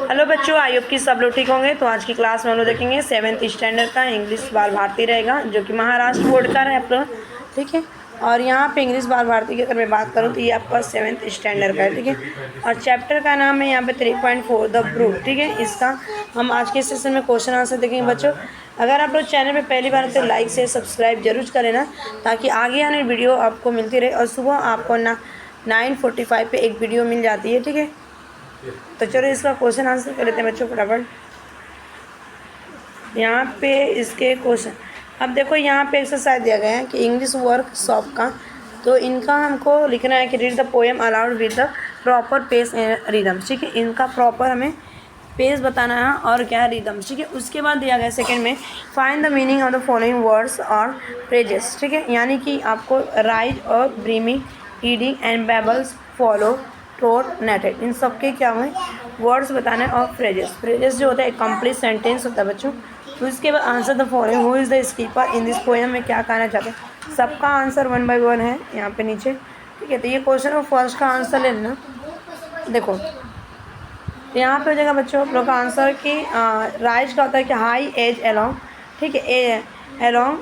Hello बच्चों, I hope कि सब लोग ठीक होंगे। तो आज की क्लास में हम लोग देखेंगे 7th स्टैंडर्ड का इंग्लिश बाल भारती रहेगा, जो कि महाराष्ट्र बोर्ड का है आप लोग, ठीक है। और यहाँ पे इंग्लिश बाल भारती की अगर मैं बात करूँ तो ये आपका 7th स्टैंडर्ड का है, ठीक है। और चैप्टर का नाम है यहाँ पे 3.4 द ब्रूट, ठीक है। इसका हम आज के सेशन में क्वेश्चन आंसर देखेंगे बच्चों। अगर आप लोग चैनल पे पहली बार तो लाइक से सब्सक्राइब जरूर करें ना, ताकि आगे आने वीडियो आपको मिलती रहे। और सुबह आपको 9:45 पे एक वीडियो मिल जाती है, ठीक है। तो चलो इसका क्वेश्चन आंसर कर लेते हैं बच्चों फटाफट। यहाँ पे इसके क्वेश्चन, अब देखो यहाँ पे एक्सरसाइज दिया गया है कि इंग्लिश वर्कशॉप का। तो इनका हमको लिखना है कि read the poem aloud with the proper pace and rhythm, ठीक है। इनका प्रॉपर हमें पेज बताना है और क्या है रिदम, ठीक है। उसके बाद दिया गया सेकंड में find the meaning of the following words और फ्रेजेस, ठीक है। यानी कि आपको राइज और ब्रीमिंग, ईडिंग एंड बेबल्स, फॉलो, ट्रोट, नेटेड, इन सब के क्या हुए वर्ड्स बताने और फ्रेजेस जो होता है एक कंप्लीट सेंटेंस होता है बच्चों। तो इसके बाद answer the following, who is the speaker in this poem में क्या कहना चाहते हैं। सबका आंसर 1 by 1 है यहाँ पे नीचे, ठीक है। तो ये क्वेश्चन और फर्स्ट का आंसर ले लेना। देखो तो यहाँ पे हो जाएगा बच्चों आप लोग का आंसर कि राइज का होता है कि हाई एज अलोंग, ठीक है, अलोंग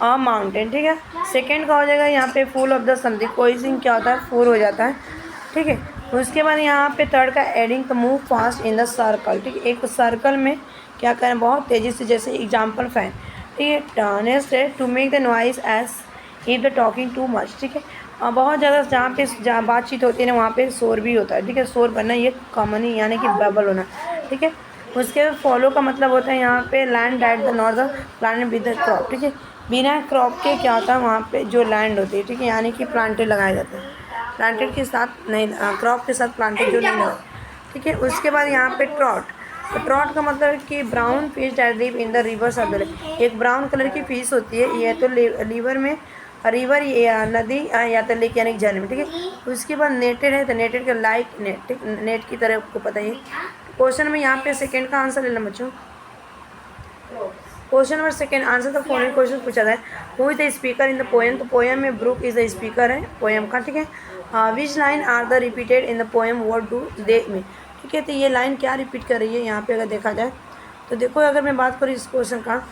अ माउंटेन, ठीक है। सेकेंड का हो जाएगा यहाँ पे फुल ऑफ द समथिंग, कोई सिंग क्या होता है फुल हो जाता है, ठीक है। उसके बाद यहाँ पे थर्ड का adding the move fast in the circle, ठीक है। एक सर्कल में क्या करें बहुत तेज़ी से, जैसे एग्जाम्पल फैन, ठीक है। नेक्स्ट है to make the noise as if the talking too much, ठीक है। और बहुत ज़्यादा जहाँ बातचीत होती है ना वहाँ पे शोर भी होता है, ठीक है। शोर बनना ये कॉमन ही, यानी कि बबल होना, ठीक है। उसके बाद फॉलो का मतलब होता है यहाँ पे land that the northern plant with the crop, ठीक है। बिना क्रॉप के क्या होता है वहाँ पे जो लैंड होती है, ठीक है, यानी कि प्लांटेड लगाए जाते हैं। प्लांटेड के साथ नहीं, क्रॉप के साथ प्लांटेड जो नहीं लगा, ठीक है। उसके बाद यहाँ पे ट्रॉट, तो ट्रॉट का मतलब कि brown fish that live in the reverse of the lake, एक ब्राउन कलर की फिश होती है, ये तो लीवर में रिवर या नदी या तो लेक यानी झरने में, ठीक है। उसके बाद नेटेड है, तो नेटेड का लाइक नेट, ठीक, नेट की तरह आपको पता ही। क्वेश्चन में यहाँ पे सेकंड का आंसर लेना बच्चों। Question number second, answer the following question पूछा था, who is the speaker in the poem. तो पोएम में ब्रूक इज द स्पीकर है पोएम का, ठीक है। Which line are the repeated in the poem, what do they mean, ठीक है। तो ये लाइन क्या रिपीट कर रही है यहाँ पे अगर देखा जाए तो देखो, अगर मैं बात करूँ इस क्वेश्चन का,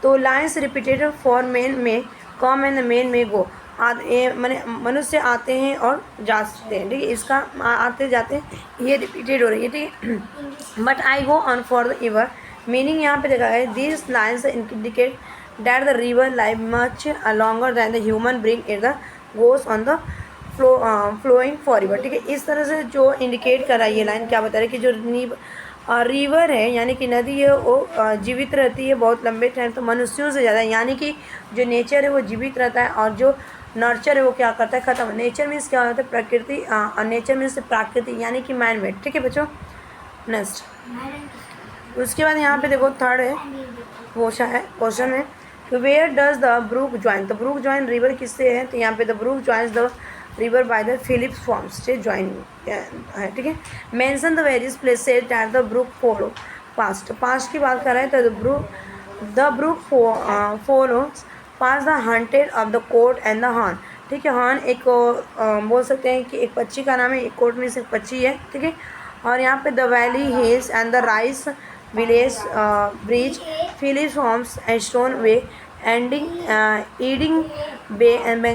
तो लाइन्स रिपीटेड फॉर मेन में कम एंड मेन में गो, मैंने मनुष्य आते हैं और जाते हैं, ठीक है। इसका आते जाते ये रिपीटेड हो रही है, ठीक है। But I go on for the river, meaning यहाँ पे देखा है this lines indicate that the river live much longer than the human bring it the goes on the flowing for river, ठीक है। इस तरह से जो इंडिकेट कर रहा है ये लाइन क्या बता रही है कि जो रिवर है यानी कि नदी है वो जीवित रहती है बहुत लंबे टाइम, तो मनुष्यों से ज़्यादा, यानी कि जो नेचर है वो जीवित रहता है और जो नर्चर है वो क्या करता है खत्म। नेचर मीन्स क्या होता है प्रकृति, नेचर मीन्स प्राकृतिक यानी कि मैन मेड, ठीक है बच्चों। नेक्स्ट उसके बाद यहाँ पे देखो थर्ड है क्वेश्चन है कि where does the brook join, तो ब्रूक ज्वाइन रिवर किससे है, तो यहाँ पे the brook joins the river by the Philip's farms से ज्वाइन है, ठीक है। Mention the various places that the brook follow past की बात कर रहे हैं, तो the brook follows pass the haunted of the court and the horn, ठीक है। हॉर्न एक बोल सकते हैं कि एक पक्षी का नाम है, एक कोर्ट में से एक पक्षी है, ठीक है। और यहाँ पे the valley hills and the rice village bridge, Philips forms and stone way, ending eating bay and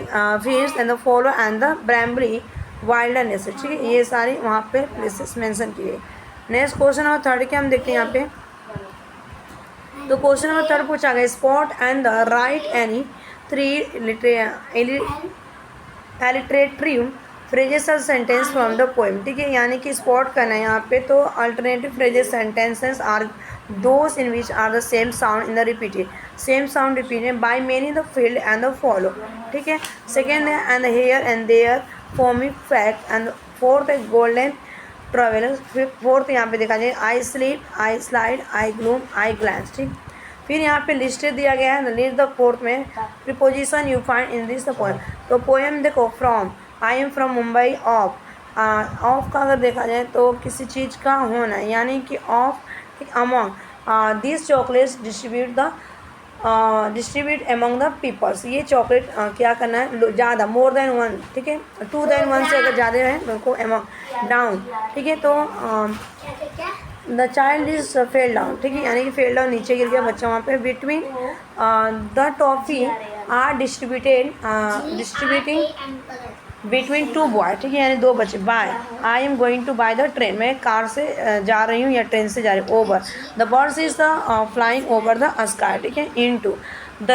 fish and the fallow and the brambly wildness, ठीक है। ये सारी वहाँ पे प्लेसेस मेंशन की गई। नेक्स्ट क्वेश्चन नंबर थर्ड के हम देखते हैं यहाँ पे, तो क्वेश्चन नंबर थर्ड पूछा गया spot and the write any 3 alliterative phrases और सेंटेंस फ्रॉम द पोएम, ठीक है। यानी कि स्पॉट करना है यहाँ पे, तो alternative phrases sentences are those in which are the same sound in the repeated, same sound repeated by many the field and the follow, ठीक है। सेकेंड है and here and there forming fact, and fourth है golden traveller, fourth यहाँ पे देखा जाए I sleep, I slide, I gloom, I glance, ठीक। फिर यहाँ पे लिस्टेड दिया गया है लिस्ट द फोर्थ में preposition you find in this the poem, तो पोएम देखो from, I am from Mumbai, of का अगर देखा जाए तो किसी चीज़ का होना है, यानी कि ऑफ, ठीक। Among this chocolates distribute among the peoples, ये चॉकलेट क्या करना है ज़्यादा, मोर देन वन, ठीक है। 2 देन 1 से अगर ज़्यादा है तो उनको एमंग डाउन, ठीक है। तो the child is fell down, ठीक है, यानी कि फेल डाउन नीचे गिर गया बच्चा वहाँ पे। Between the toffee are distributing between two boy, ठीक है, यानी दो बच्चे। By, I am going to by the train, मैं कार से जा रही हूँ या ट्रेन से जा रही हूँ। Over, the birds is the flying over the sky, ठीक है। इन टू द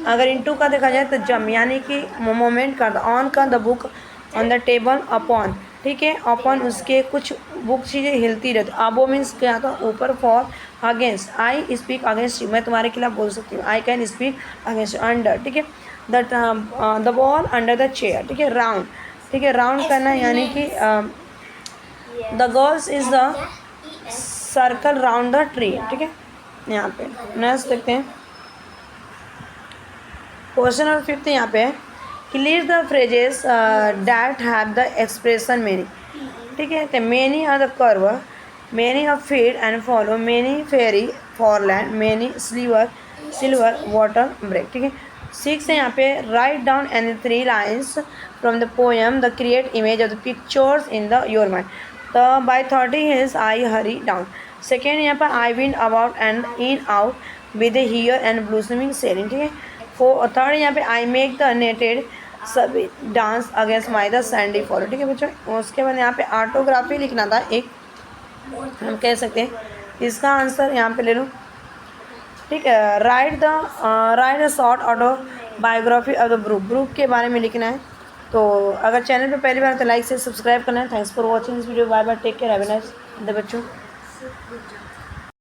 अगर इन टू का देखा जाए तो जम, यानी कि मोमेंट कर। द ऑन का the book on the table upon, ठीक है, अपॉन उसके कुछ बुक चीज़ें हिलती रहती। अबो मीन्स क्या था, ऊपर। For, against, I speak against you, मैं तुम्हारे खिलाफ बोल सकती हूँ। I can speak against. Under, ठीक है, the ball under the chair, ठीक है। राउंड, ठीक है, राउंड करना यानी कि the girls is the circle round the tree, ठीक है। यहाँ पे नेक्स्ट देखते हैं क्वेश्चन नंबर 5 यहाँ पे है कि leave the phrases that have the expression many, ठीक है। तो many are the curve, many of feed and fallow, many fairy foreland, many silver water break, ठीक है। 6 है यहाँ पे write down and 3 lines from the poem the create image of the pictures in the your mind. The by 30 is I hurry down. Second यहाँ पर I win about and in out with here and blossoming sailing, ठीक है। Third यहाँ पे I make the नेटेड सभी dance against my the Sandy follow, ठीक है बच्चों। उसके बाद यहाँ पे ऑटोग्राफी लिखना था एक, हम कह सकते हैं इसका आंसर यहाँ पे ले लो, ठीक है। Write the short autobiography of the brook के बारे में लिखना है। तो अगर चैनल पे पहली बार तो लाइक से सब्सक्राइब करना है। Thanks for watching this video. Bye bye, take care, have a nice day बच्चों।